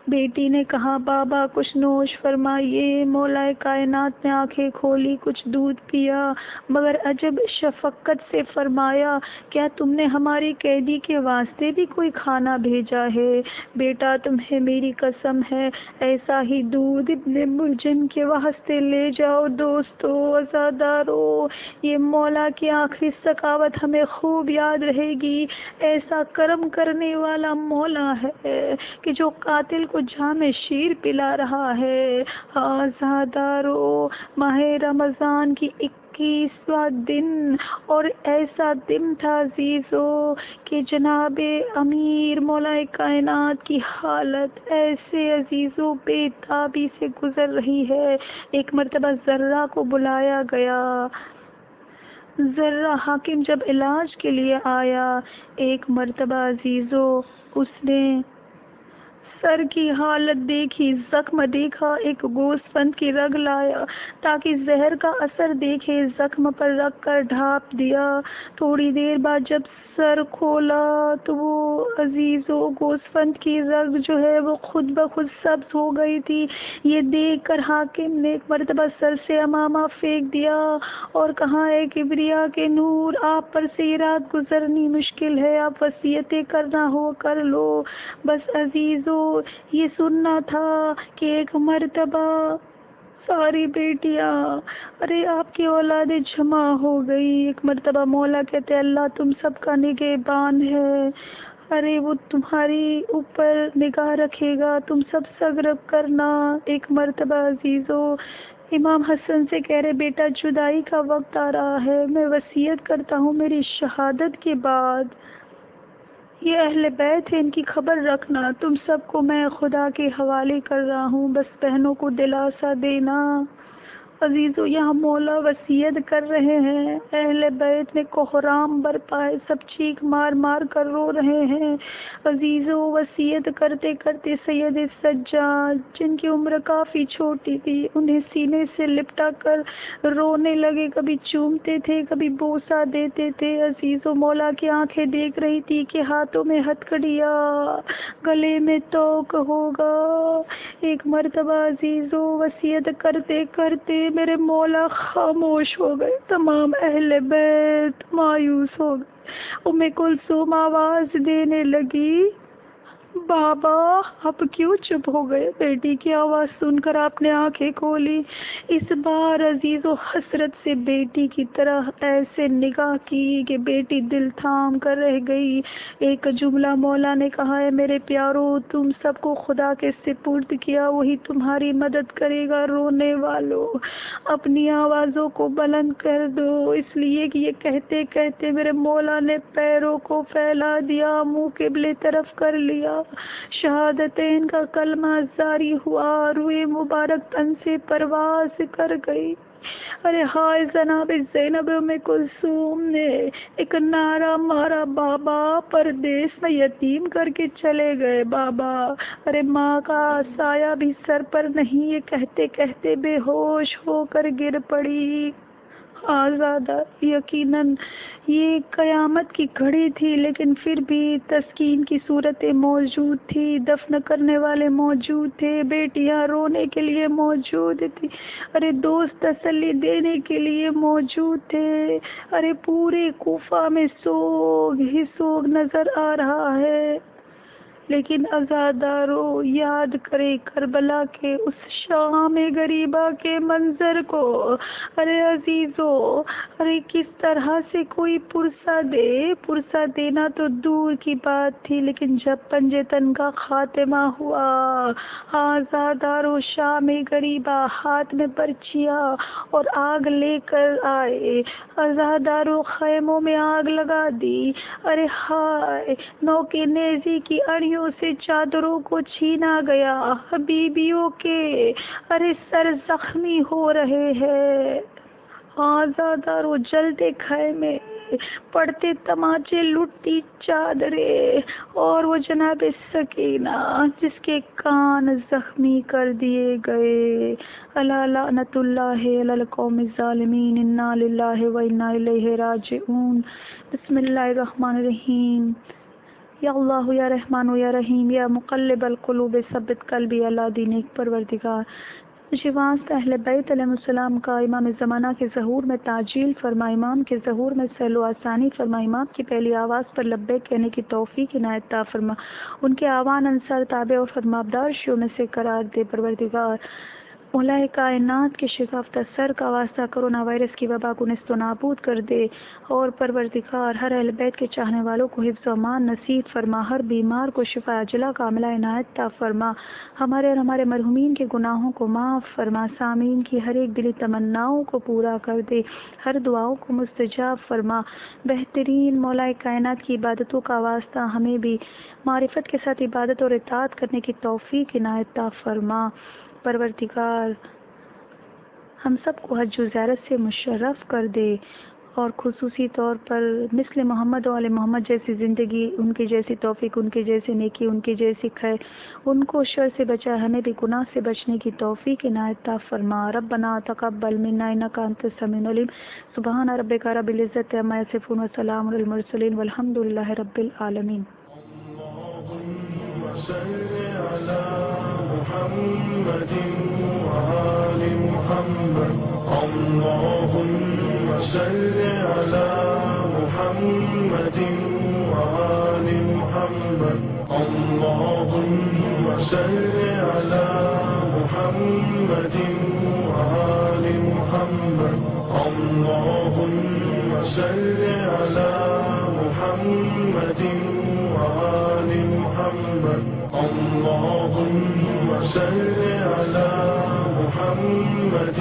بیٹی نے کہا بابا کچھ نوش فرمائیے۔ مولا کائنات نے آنکھیں کھولی، کچھ دودھ پیا، مگر عجب شفقت سے فرمایا کیا تم نے ہماری قیدی کے واسطے بھی کوئی کھانا بھیجا ہے؟ بیٹا تمہیں میری قسم ہے ایسا ہی دودھ ابن ملجم کے واسطے لے جاؤ۔ دوستو، عزادارو، یہ مولا کی آخری سخاوت ہمیں خوب یاد رہے گی. ایسا کرم کرنے والا مولا ہے کہ جو قاتل کو جام شیر پلا رہا ہے. آزادارو، ماہ رمضان کی 21واں دن، اور ایسا دن تھا عزیزو کہ جناب امیر مولا کائنات کی حالت ایسے عزیزو بے تابی سے گزر رہی ہے. ایک مرتبہ ذرہ کو بلایا گیا. ذرہ حاکم جب علاج کے لیے آیا، ایک مرتبہ عزیزو اس نے سر کی حالت دیکھی، زخم دیکھا، ایک گوسفند کی رگ لایا تاکہ زہر کا اثر دیکھے، زخم پر رکھ کر ڈھانپ دیا. تھوڑی دیر بعد جب سر کھولا تو وہ عزیزو گوسفند کی رگ جو ہے وہ خود بخود سبز ہو گئی تھی. یہ دیکھ کر حاکم نے ایک مرتبہ سر سے امامہ پھینک دیا اور کہا، اے کبریا کے نور، آپ پر سے یہ رات گزرنی مشکل ہے، آپ وصیتیں کرنا ہو کر لو. بس عزیزو یہ سننا تھا کہ ایک مرتبہ ساری بیٹیاں، ارے آپ کی اولاد جمع ہو گئی. ایک مرتبہ مولا کہتے اللہ تم سب کا نگہبان ہے، ارے وہ تمہاری اوپر نگاہ رکھے گا، تم سب صبر کرنا. ایک مرتبہ عزیزو امام حسن سے کہہ رہے بیٹا جدائی کا وقت آ رہا ہے، میں وصیت کرتا ہوں میری شہادت کے بعد یہ اہل بیت ہے، ان کی خبر رکھنا، تم سب کو میں خدا کے حوالے کر رہا ہوں، بس بہنوں کو دلاسا دینا. عزیزو یہاں مولا وصیت کر رہے ہیں، اہل بیت میں کوحرام برپا ہے، سب چیخ مار مار کر رو رہے ہیں. عزیزو وصیت کرتے کرتے سید سجاد جن کی عمر کافی چھوٹی تھی انہیں سینے سے لپٹا کر رونے لگے، کبھی چومتے تھے کبھی بوسہ دیتے تھے. عزیزو مولا کی آنکھیں دیکھ رہی تھی کہ ہاتھوں میں ہتھکڑیاں، گلے میں توق ہوگا. ایک مرتبہ عزیزو وصیت کرتے کرتے میرے مولا خاموش ہو گئے، تمام اہل بیت مایوس ہو گئے. ام کلثوم آواز دینے لگی، بابا آپ کیوں چپ ہو گئے؟ بیٹی کی آواز سن کر آپ نے آنکھیں کھولی. اس بار عزیزو حسرت سے بیٹی کی طرح ایسے نگاہ کی کہ بیٹی دل تھام کر رہ گئی. ایک جملہ مولا نے کہا ہے میرے پیارو تم سب کو خدا کے سپرد کیا، وہی تمہاری مدد کرے گا. رونے والوں اپنی آوازوں کو بلند کر دو. اس لیے کہ یہ کہتے کہتے میرے مولا نے پیروں کو پھیلا دیا، منہ قبلے طرف کر لیا، شہادتین کا کلمہ جاری ہوا، روئے مبارک تن سے پرواز کر گئی. ارے ہائے جناب زینب ام کلثوم نے ایک نعرہ مارا، بابا پردیس میں یتیم کر کے چلے گئے بابا، ارے ماں کا سایہ بھی سر پر نہیں. یہ کہتے کہتے بے ہوش ہو کر گر پڑی. آزادہ یقیناً یہ قیامت کی گھڑی تھی، لیکن پھر بھی تسکین کی صورتیں موجود تھی، دفن کرنے والے موجود تھے، بیٹیاں رونے کے لیے موجود تھی، ارے دوست تسلی دینے کے لیے موجود تھے. ارے پورے کوفہ میں سوگ ہی سوگ نظر آ رہا ہے. لیکن عزادارو یاد کرے کربلا کے اس شام غریبہ کے منظر کو. ارے عزیزو ارے کس طرح سے کوئی پرسہ دینا تو دور کی بات تھی، لیکن جب پنجتن کا خاتمہ ہوا، عزادارو شام غریبہ ہاتھ میں پرچیاں اور آگ لے کر آئے. عزادارو خیموں میں آگ لگا دی. ارے ہائے نوکے نیزی کی اڑیوں سے چادروں کو چھینا گیا، بیبیوں کے ارے سر زخمی ہو رہے ہیں. آزادارو جلتے خیمے، پڑتے تماچے، لٹتی چادریں، اور وہ جناب سکینہ جس کے کان زخمی کر دیے گئے. الا لعنت اللہ علی القوم الظالمین، انا للہ و انا الیہ راجعون. بسم اللہ الرحمن الرحیم. یا اللہ یا رحمان یا رحیم یا مقلب القلوب ثبت قلبی علی دینک. پروردگار مجھے واسطہ اہل بیت علیہ السلام کا امام زمانہ کے ظہور میں تعجیل فرما، امام کے ظہور میں سہل و آسانی فرما، امام کی پہلی آواز پر لبیک کہنے کی توفیق عنایت عطا فرما، ان کے آوان انصار تابع اور فرمابدار شیعوں میں سے قرار دے. پروردگار مولا کائنات کے شگافتہ سر کا واسطہ کرونا وائرس کی وبا کو نیست و نابود کر دے، اور پروردگار ہر اہل بیت کے چاہنے والوں کو حفظ و امان نصیب فرما، ہر بیمار کو شفا عاجلہ کاملہ عنایت عطا فرما، ہمارے اور ہمارے مرحومین کے گناہوں کو معاف فرما، سامعین کی ہر ایک دلی تمناؤں کو پورا کر دے، ہر دعاؤں کو مستجاب فرما۔ بہترین مولا کائنات کی عبادتوں کا واسطہ ہمیں بھی معرفت کے ساتھ عبادت اور اطاعت کرنے کی توفیق عنایت عطا فرما۔ پروردگار ہم سب کو حج و زیارت سے مشرف کر دے، اور خصوصی طور پر مثل محمد و آل محمد جیسی زندگی، ان کی جیسی توفیق، ان کی جیسی نیکی، ان کی جیسی خیر، ان کو شر سے بچائے، ہمیں بھی گناہ سے بچنے کی توفیق عنایت عطا فرما۔ ربنا تقبل منا انک انت السمیع العلیم، سبحان ربک رب العزۃ عما یصفون وسلام علی المرسلین والحمد للہ رب العالمین۔ اللهم صل على محمد وآل محمد، اللهم صل على محمد وآل محمد، اللهم صل على محمد وآل محمد، اللهم صل على محمد وآل محمد، اللهم صل على محمد